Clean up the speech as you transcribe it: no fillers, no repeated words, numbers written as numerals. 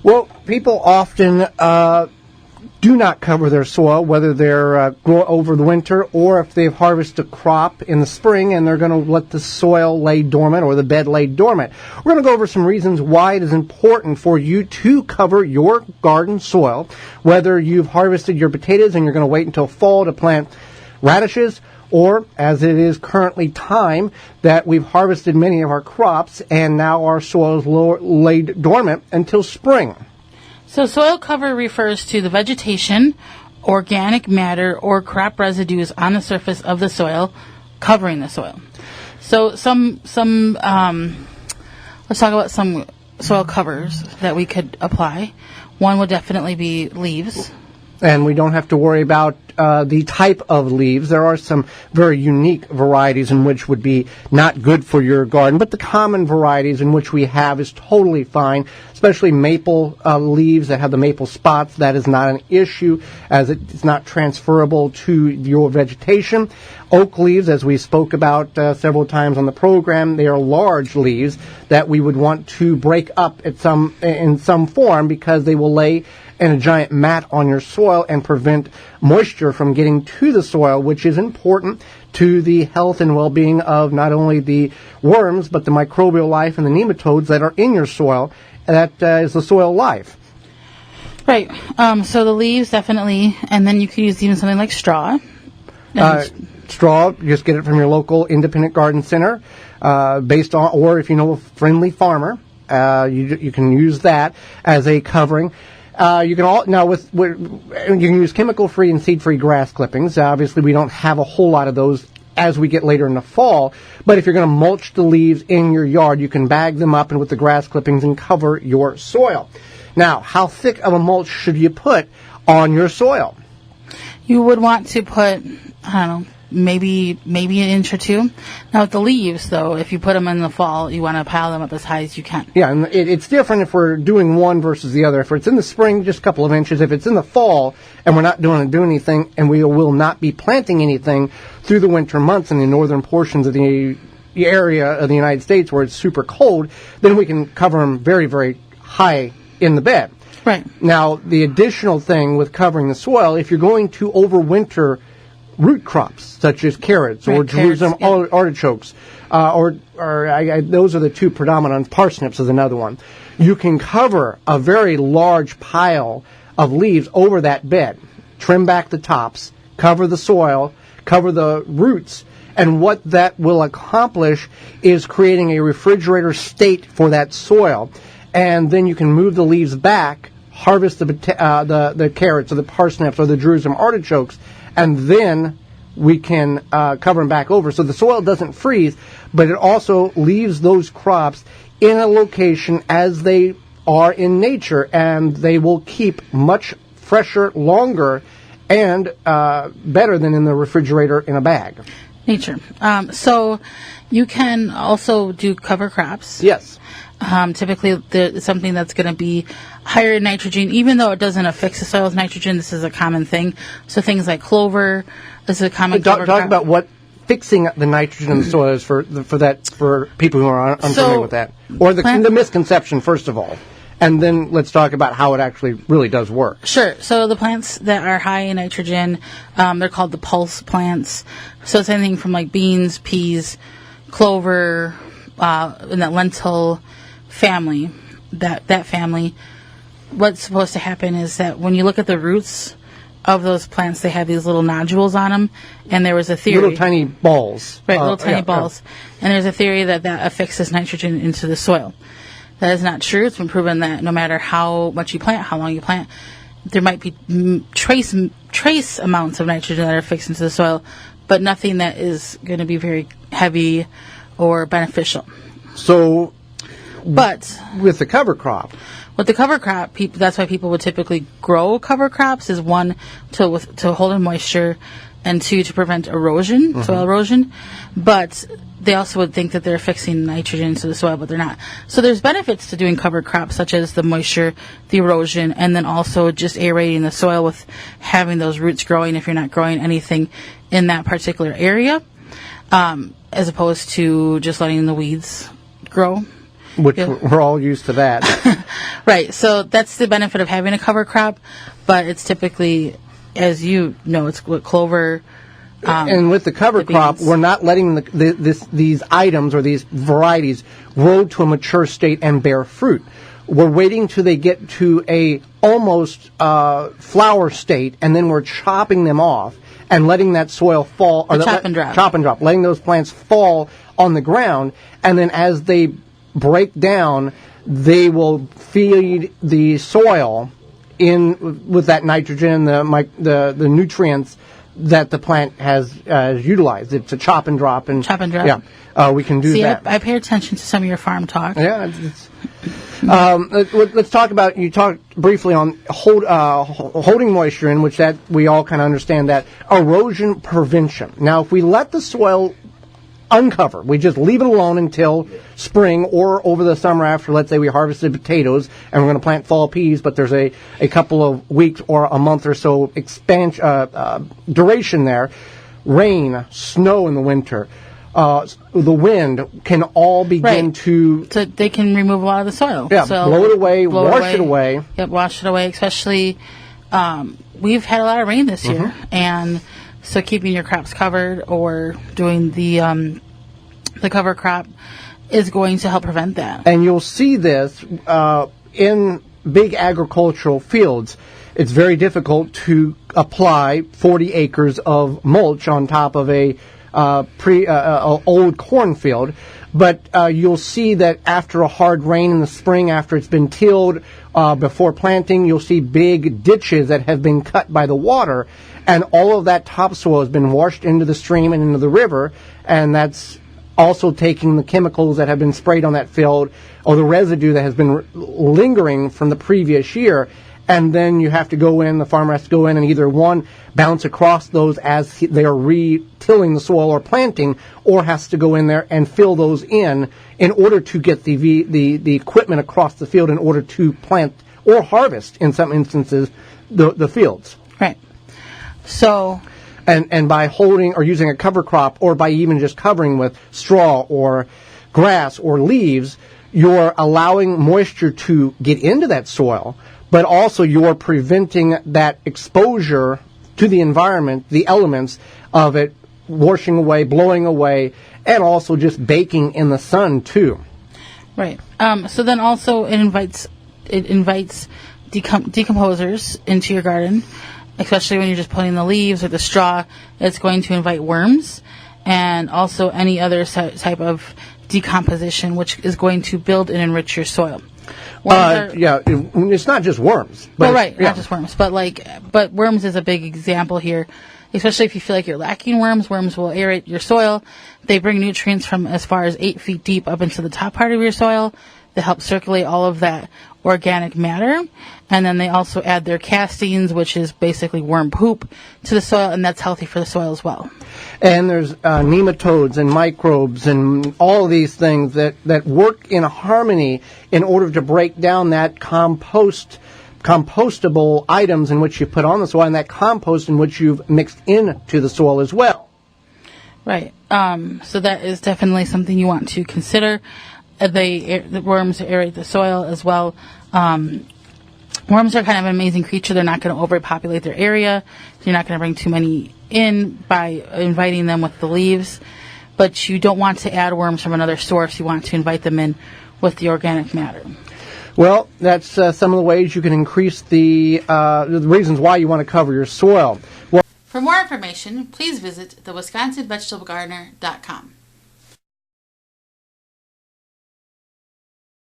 Well, people often do not cover their soil, whether they're grow over the winter or if they've harvested a crop in the spring and they're going to let the soil lay dormant or the bed lay dormant. We're going to go over some reasons why it is important for you to cover your garden soil, whether you've harvested your potatoes and you're going to wait until fall to plant radishes, or as it is currently time that we've harvested many of our crops and now our soil is laid dormant until spring. So soil cover refers to the vegetation, organic matter, or crop residues on the surface of the soil covering the soil. So let's talk about some soil covers that we could apply. One would definitely be leaves. And we don't have to worry about the type of leaves. There are some very unique varieties in which would be not good for your garden, but the common varieties in which we have is totally fine, especially maple leaves that have the maple spots. That is not an issue as it's not transferable to your vegetation. Oak leaves, as we spoke about several times on the program, they are large leaves that we would want to break up in some form because they will lay in a giant mat on your soil and prevent moisture from getting to the soil, which is important to the health and well-being of not only the worms, but the microbial life and the nematodes that are in your soil. That is the soil life. Right. So the leaves, definitely, and then you could use even something like straw. Straw, just get it from your local independent garden center, based on, or if you know a friendly farmer, you can use that as a covering. You can use chemical-free and seed-free grass clippings. Obviously, we don't have a whole lot of those as we get later in the fall. But if you're going to mulch the leaves in your yard, you can bag them up and with the grass clippings and cover your soil. Now, how thick of a mulch should you put on your soil? You would want to put, I don't know, maybe an inch or two. Now with the leaves, though, if you put them in the fall, you want to pile them up as high as you can. Yeah, and it's different if we're doing one versus the other. If it's in the spring, just a couple of inches. If it's in the fall and we're not doing anything, and we will not be planting anything through the winter months in the northern portions of the area of the United States where it's super cold, then we can cover them very, very high in the bed. Right. Now, the additional thing with covering the soil, if you're going to overwinter root crops such as carrots or Jerusalem artichokes, those are the two predominant. Parsnips is another one. You can cover a very large pile of leaves over that bed, trim back the tops, cover the soil, cover the roots, and what that will accomplish is creating a refrigerator state for that soil. And then you can move the leaves back, harvest the carrots or the parsnips or the Jerusalem artichokes, and then we can cover them back over. So the soil doesn't freeze, but it also leaves those crops in a location as they are in nature, and they will keep much fresher, longer, and better than in the refrigerator in a bag. Nature. So you can also do cover crops. Yes. Typically, it's something that's going to be higher in nitrogen, even though it doesn't affix the soil with nitrogen. This is a common thing. So things like clover, this is a common cover crop. Talk about what fixing the nitrogen in the soil is for people who are unfamiliar with that, or the misconception first of all, and then let's talk about how it actually really does work. Sure. So the plants that are high in nitrogen, they're called the pulse plants. So it's anything from like beans, peas, clover, in that lentil family, that family. What's supposed to happen is that when you look at the roots of those plants, they have these little nodules on them, and there was a theory. Little tiny balls. Right, little tiny balls. Yeah. And there's a theory that affixes nitrogen into the soil. That is not true. It's been proven that no matter how much you plant, how long you plant, there might be trace amounts of nitrogen that are fixed into the soil, but nothing that is going to be very heavy or beneficial. So, but with the cover crop, that's why people would typically grow cover crops, is one, to hold in moisture, and two, to prevent erosion, soil erosion. But they also would think that they're fixing nitrogen into the soil, but they're not. So there's benefits to doing cover crops, such as the moisture, the erosion, and then also just aerating the soil with having those roots growing if you're not growing anything in that particular area, as opposed to just letting the weeds grow. Which we're all used to that. Right. So that's the benefit of having a cover crop, but it's typically, as you know, it's with clover. And with the cover crop, we're not letting these items or these varieties grow to a mature state and bear fruit. We're waiting till they get to a almost flower state, and then we're chopping them off and letting that soil fall. Or chop and drop. Chop and drop. Letting those plants fall on the ground, and then as they break down, they will feed the soil in with that nitrogen, the nutrients that the plant has utilized. It's a chop and drop. Chop and drop. Yeah, we can do that. I pay attention to some of your farm talk. Yeah. Let's talk about, you talked briefly on holding moisture in, which that we all kind of understand that. Erosion prevention. Now, if we let the soil uncover, we just leave it alone until spring or over the summer after, let's say we harvested potatoes and we're going to plant fall peas, but there's a couple of weeks or a month or so duration there, rain, snow in the winter, the wind can all begin to... So they can remove a lot of the soil. Yeah, so blow it away, wash it away. Yep, wash it away, especially... we've had a lot of rain this year, and so keeping your crops covered or doing the cover crop is going to help prevent that. And you'll see this in big agricultural fields. It's very difficult to apply 40 acres of mulch on top of a old cornfield, but you'll see that after a hard rain in the spring, after it's been tilled before planting, you'll see big ditches that have been cut by the water, and all of that topsoil has been washed into the stream and into the river, and that's also taking the chemicals that have been sprayed on that field or the residue that has been lingering from the previous year. And then you have to go in, the farmer has to go in and either one, bounce across those as they are re-tilling the soil or planting, or has to go in there and fill those in order to get the equipment across the field in order to plant or harvest, in some instances, the fields. Right. So... And by holding or using a cover crop, or by even just covering with straw or grass or leaves, you're allowing moisture to get into that soil, but also you're preventing that exposure to the environment, the elements of it washing away, blowing away, and also just baking in the sun too. Right. So then also it invites decomposers into your garden, especially when you're just putting the leaves or the straw. It's going to invite worms and also any other type of decomposition, which is going to build and enrich your soil. It's not just worms. But not just worms, but worms is a big example here. Especially if you feel like you're lacking worms, worms will aerate your soil. They bring nutrients from as far as 8 feet deep up into the top part of your soil. They help circulate all of that organic matter. And then they also add their castings, which is basically worm poop, to the soil, and that's healthy for the soil as well. And there's nematodes and microbes and all of these things that work in harmony in order to break down that compostable items in which you put on the soil and that compost in which you've mixed into the soil as well. Right. So that is definitely something you want to consider. The worms aerate the soil as well. Worms are kind of an amazing creature. They're not going to overpopulate their area. You're not going to bring too many in by inviting them with the leaves. But you don't want to add worms from another source. You want to invite them in with the organic matter. Well, that's some of the ways you can increase the reasons why you want to cover your soil. Well, for more information, please visit thewisconsinvegetablegardener.com.